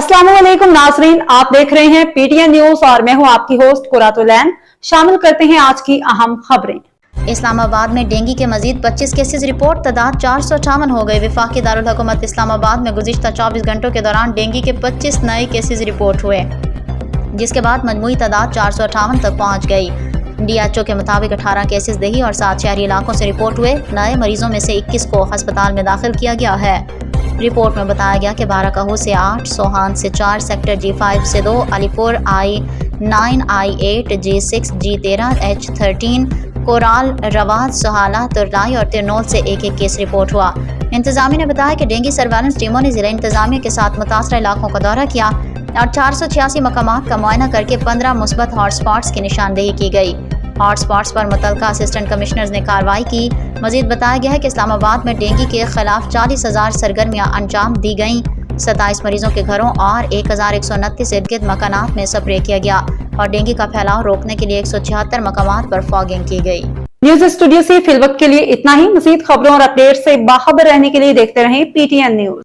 अस्सलाम वालेकुम नाजरीन, आप देख रहे हैं पीटीएन न्यूज और मैं हूं आपकी होस्ट कुरातुलैन। शामिल करते हैं आज की अहम खबरें। इस्लामाबाद में डेंगू के मजीद 25 केसेस रिपोर्ट, तादाद 458 हो गए। वफाकी दारुल हुकूमत इस्लामाबाद में गुज़िश्ता 24 घंटों के दौरान डेंगू के 25 नए केसेस रिपोर्ट हुए, जिसके बाद मजमूई तादाद 458 तक पहुँच गई। DHO के मुताबिक 18 केसेस दही और 7 शहरी इलाकों से रिपोर्ट हुए। नए मरीजों में से 21 को अस्पताल में दाखिल किया गया है। रिपोर्ट में बताया गया कि बाराकाहू से 8, सोहान से 4, सेक्टर G5 से 2, Alipur I9, I8, G6, G13, H13, Koral, रवाद, सोहाला, तुरलाई और तिरनोल से एक केस रिपोर्ट हुआ। इंतजामिया ने बताया कि डेंगू सर्वेलेंस टीमों ने जिला इंतजामिया के साथ मुतासरा इलाकों का दौरा किया और 486 मकामात का मुआयना करके 15 मुस्बत हॉटस्पॉट्स की निशानदेही की गई। हॉटस्पॉट्स पर मुतलका असिस्टेंट कमिश्नर्स ने कार्रवाई की। मजीद बताया गया है कि इस्लामाबाद में डेंगू के खिलाफ 40,000 सरगर्मियां अंजाम दी गईं। 27 मरीजों के घरों और 1129 इर्द गिर्द मकानात में स्प्रे किया गया और डेंगू का फैलाव रोकने के लिए 176 मकामात पर फॉगिंग की गई। न्यूज स्टूडियो से फिलवक्त के लिए इतना ही। मजीद खबरों और अपडेट से बाखबर रहने के लिए देखते रहें PTN न्यूज।